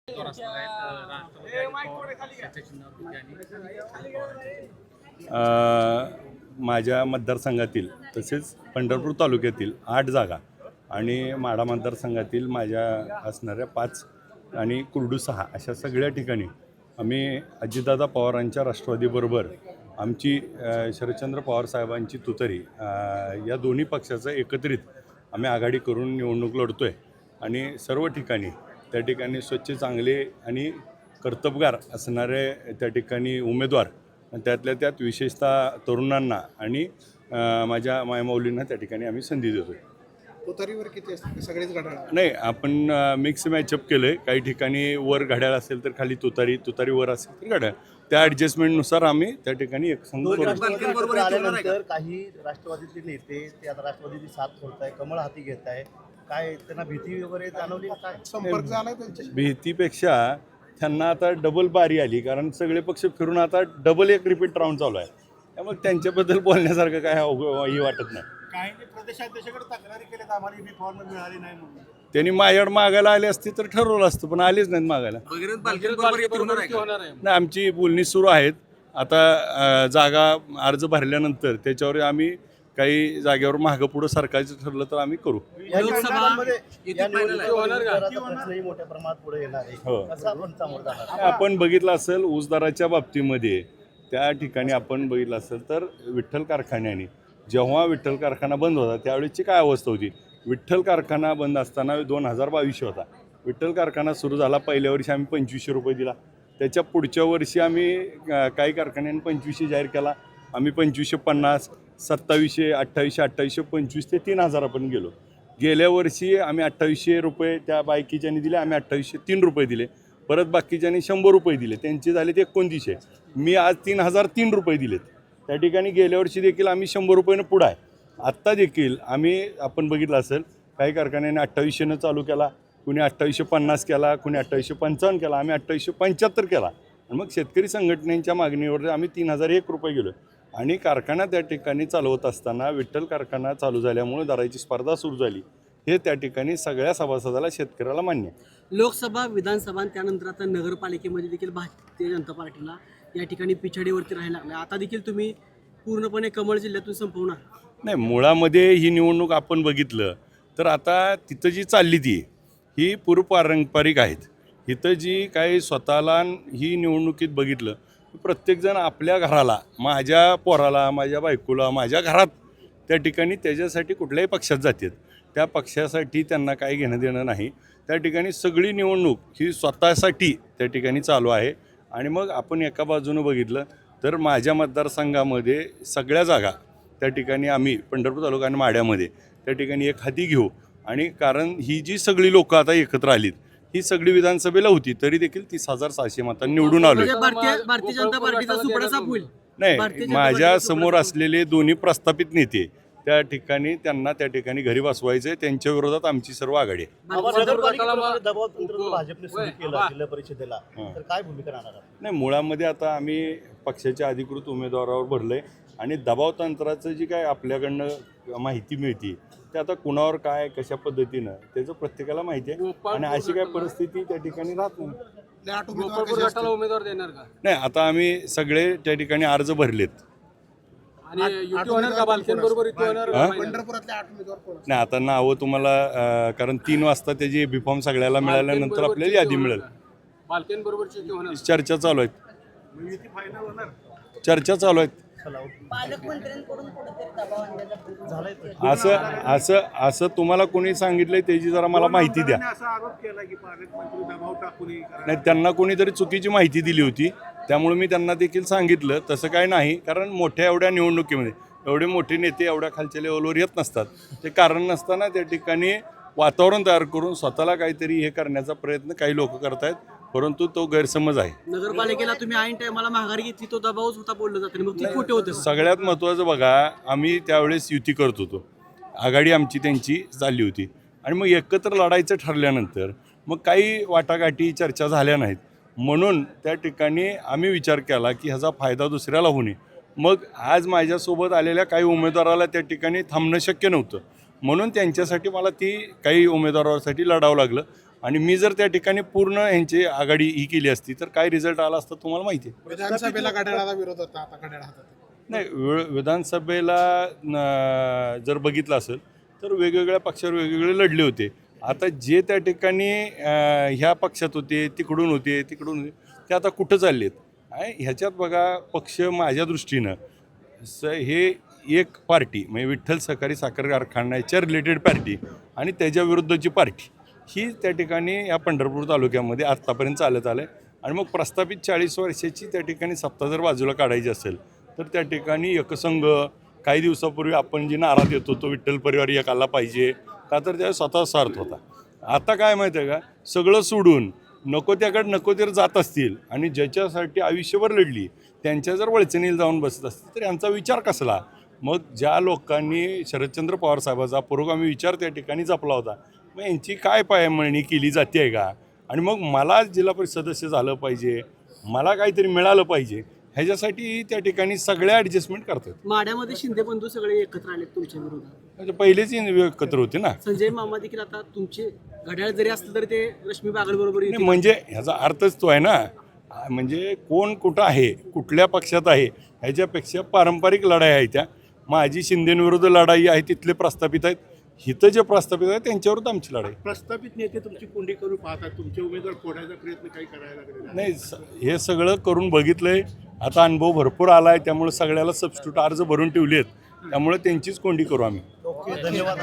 उमेदवार असणार आहेत राष्ट्रवादी आणि चिन्हावरती माझ्या मतदारसंघातील तसेच पंढरपूर तालुक्यातील 8 जागा आणि माढा मतदारसंघातील माझ्या असणाऱ्या 5 आणि कुर्डू 6 अशा सगळ्या ठिकाणी आम्ही अजितदादा पवारांच्या राष्ट्रवादीबरोबर आमची शरदचंद्र पवार साहेबांची तुतारी या दोन्ही पक्षाचं एकत्रित आम्ही आघाडी करून निवडणूक लढतो आहे आणि सर्व ठिकाणी त्या ठिकाणी स्वच्छ चांगले आणि कर्तबगार असणारे त्या ठिकाणी उमेदवार त्यातल्या त्यात विशेषतः तरुणांना आणि माझ्या मायमाऊलींना त्या ठिकाणी आम्ही संधी देतो. तुतारीवर किती असते सगळेच घड्याळ? नाही, आपण मिक्स मॅचअप केलं आहे. काही ठिकाणी वर घड्याळ असेल तर खाली तुतारी वर असेल तर घड्याळ, त्या ॲडजस्टमेंटनुसार आम्ही त्या ठिकाणी एक संघ आल्यानंतर काही राष्ट्रवादीचे नेते ते आता राष्ट्रवादीची साथ सोडत आहे, कमळ हाती घेत आहे, काय त्यांना भीती वगैरे जाणवली काय? संपर्क झाला त्यांच्याशी? भीतीपेक्षा त्यांना आता डबल बारी आली, कारण सगळे पक्ष फिरून आता डबल एक रिपीट राऊंड चालू आहे. त्यामुळे त्यांच्याबद्दल बोलण्यासारखं काय हे वाटत नाही. काही प्रदेशाध्यक्षाकडे तक्रारी केल्यात, आम्हाला बी फॉर्म मिळाली नाही म्हणून. त्यांनी माझ्याकडे मागायला आले असते तर ठरवलं असतं, पण आलेच नाहीत मागायला. नाही, आमची बोलणी सुरू आहेत. आता जागा अर्ज भरल्यानंतर त्याच्यावर आम्ही काही जागेवर मागं पुढं सरकायचं ठरलं तर आम्ही करू. आपण बघितलं असेल ऊस दराच्या बाबतीमध्ये, त्या ठिकाणी आपण बघितलं असेल तर विठ्ठल कारखान्याने जेव्हा विठ्ठल कारखाना बंद होता त्यावेळेची काय अवस्था होती. विठ्ठल कारखाना बंद असताना 2022 होता. विठ्ठल कारखाना सुरू झाला, पहिल्या वर्षी आम्ही 2500 रुपये दिला. त्याच्या पुढच्या वर्षी आम्ही काही कारखान्यांनी 2500 जाहीर केला. आम्ही 2550, 2700, 2800, 25 ते 3000 आपण गेलो. गेल्या वर्षी आम्ही 2800 रुपये त्या बायकीच्यानी दिले, आम्ही 2803 रुपये दिले. परत बाकीच्यांनी 100 रुपये दिले, त्यांचे झाले ते 2900. मी आज 3003 रुपये दिलेत. त्या ठिकाणी गेल्या वर्षी देखील आम्ही 100 रुपयानं पुढं आहे. आत्ता देखील आपण बघितलं असेल काही कारखान्याने 2800 चालू केला, कुणी 2850 केला, कुणी 2855 केला, आम्ही 2875 केला. आणि मग शेतकरी संघटनेच्या मागणीवर आम्ही 3001 रुपये गेलो. आणि कारखाना त्या ठिकाणी चालवत असताना विठ्ठल कारखाना चालू झाल्यामुळे दराची स्पर्धा सुरू झाली. हे त्या ठिकाणी सगळ्या सभासदाला शेतकऱ्याला मान्य आहे. लोकसभा, विधानसभा आणि त्यानंतर आता नगरपालिकेमध्ये देखील भारतीय जनता पार्टीला या ठिकाणी पिछाडीवरती राहायला लागलं. आता देखील तुम्ही पूर्णपणे कमळ जिल्ह्यातून संपवणार? नाही, मुळामध्ये ही निवडणूक आपण बघितलं तर आता तिथं जी चालली ती ही पूर्वपारंपरिक आहेत. इथं जी काही स्वतःला ही निवडणुकीत बघितलं, प्रत्येकजण आपल्या घराला, माझ्या पोराला, माझ्या बायकोला, माझ्या घरात त्या ठिकाणी त्याच्यासाठी कुठल्याही पक्षात जातात. त्या पक्षासाठी त्यांना काही घेणं देणं नाही. त्या ठिकाणी सगळी निवडणूक ही स्वतःसाठी त्या ठिकाणी चालू आहे. आणि मग आपण एका बाजूनं बघितलं तर माझ्या मतदारसंघामध्ये सगळ्या जागा त्या ठिकाणी आम्ही पंढरपूर तालुका आणि माढ्यामध्ये त्या ठिकाणी एक हाती घेऊ. आणि कारण ही जी सगळी लोकं आता एकत्र आलीत, ही सगळी विधानसभेला होती, तरी देखील 30,600 मतांनी निवडून आलो. भारतीय जनता पार्टीचा सुपडा साफ होईल? नाही, माझ्या समोर असलेले दोन्ही प्रस्थापित नेते त्या ठिकाणी त्यांना त्या ठिकाणी घरी बसवायचं आहे. त्यांच्या विरोधात आमची सर्व आघाडी आहे. भाजपने सुरू केलं जिल्हा परिषदेला, तर काय भूमिका राहणार? नाही, मुळामध्ये आता आम्ही पक्षाच्या अधिकृत उमेदवारावर भरलंय आणि दबाव तंत्राचं जी काय आपल्याकडनं माहिती मिळते ते आता कुणावर काय कशा पद्धतीनं त्याचं प्रत्येकाला माहिती आहे. आणि अशी काय परिस्थिती त्या ठिकाणी राहत नाही. उमेदवार देणार का? नाही, आता आम्ही सगळे त्या ठिकाणी अर्ज भरलेत. नाही, आता नावं तुम्हाला, कारण 3 वाजता त्याची बीफॉर्म सगळ्याला मिळाल्यानंतर आपल्याला यादी मिळेल. चर्चा चालू आहेत. असं तुम्हाला कोणी सांगितलंय त्याची जरा मला माहिती द्या. नाही, त्यांना कोणीतरी चुकीची माहिती दिली होती, त्यामुळे मी त्यांना देखील सांगितलं. तसं काय नाही, कारण मोठ्या एवढ्या निवडणुकीमध्ये एवढे मोठे नेते एवढ्या खालच्या लेवलवर येत नसतात. ते कारण नसताना त्या ठिकाणी वातावरण तयार करून स्वतःला काहीतरी हे करण्याचा प्रयत्न काही लोक करतायत, परंतु तो गैरसमज आहे. नगरपालिकेला तुम्ही ऐन टायमाला माघार घेतली, तो दबावच होता बोललं जातं, मग ती खोटे होते. सगळ्यात महत्त्वाचं बघा, आम्ही त्यावेळेस युती करत होतो, आघाडी आमची त्यांची चालली होती. आणि मग एकत्र लढायचं ठरल्यानंतर मग काही वाटाघाटी चर्चा झाल्या नाहीत. म्हणून त्या ठिकाणी आम्ही विचार केला की ह्याचा फायदा दुसऱ्याला होऊ नये. मग आज माझ्यासोबत आलेल्या काही उमेदवाराला त्या ठिकाणी थांबणं शक्य नव्हतं, म्हणून त्यांच्यासाठी मला ती काही उमेदवारासाठी लढावं लागलं. आणि मी जर त्या ठिकाणी पूर्ण यांची आघाडी ही केली असती तर काय रिझल्ट आला असता तुम्हाला माहिती आहे. विधानसभेला घड्याळाला विरोध होता, आता घड्याळ हातात आहे. नाही, विधानसभेला जर बघितलं असेल तर वेगवेगळ्या पक्षावर वेगवेगळे लढले होते. आता जे त्या ठिकाणी ह्या पक्षात होते, तिकडून होते, ते आता कुठं चाललेत. ह्याच्यात बघा, पक्ष माझ्या दृष्टीनं हे एक पार्टी म्हणजे विठ्ठल सहकारी साखर कारखान्याच्या रिलेटेड पार्टी आणि त्याच्या विरुद्धची पार्टी ही त्या ठिकाणी या पंढरपूर तालुक्यामध्ये आत्तापर्यंत चालत आलं आहे. आणि मग प्रस्थापित 40 वर्षाची त्या ठिकाणी सत्ता जर बाजूला काढायची असेल तर त्या ठिकाणी एकसंघ काही दिवसापूर्वी आपण जी नारा देत होतो विठ्ठल परिवार एक आला पाहिजे का, तर त्या स्वतः स्वार्थ होता. आता काय माहिती आहे का, सगळं सोडून नको त्याकडे नको तर जात असतील आणि ज्याच्यासाठी आयुष्यभर लढली त्यांच्या जर वळचणीला जाऊन बसत असतील तर यांचा विचार कसला. मग ज्या लोकांनी शरदचंद्र पवार साहेबाचा पुरोगामी विचार त्या ठिकाणी जपला होता, मग यांची काय पायमळणी केली जाते आहे का. आणि मग मला जिल्हा परिषद सदस्य झालं पाहिजे, मला काहीतरी मिळालं पाहिजे, ह्याच्यासाठी त्या ठिकाणी सगळ्या ॲडजस्टमेंट करतात. माड्यामध्ये शिंदे बंधू सगळे एकत्र आले तुमच्या विरोधात. म्हणजे पहिलेच एकत्र होते ना. संजय मामा देखील आता तुमचे घड्याळ जरी असलं तरी ते रश्मी बागल बरोबर नाही, म्हणजे ह्याचा अर्थच तो आहे ना, म्हणजे कोण कुठं आहे, कुठल्या पक्षात आहे, ह्याच्यापेक्षा पारंपरिक लढाई आहे. त्या माझी शिंदेविरुद्ध लढाई आहे, तिथले प्रस्थापित आहेत, हिथं जे प्रस्थापित आहेत त्यांच्यावरच आमची लढाई. प्रस्थापित नेते तुमची कोंडी करून पाहतात, तुमचे उमेदवार फोडायचा प्रयत्न काही करायला लागले नाही, हे सगळं करून बघितलंय. आता अनुभव भरपूर आला आहे, त्यामुळे सगळ्याला सबस्टिट्यूट अर्ज भरून ठेवले आहेत, त्यामुळे त्यांचीच कोंडी करू आम्ही. ओके, धन्यवाद.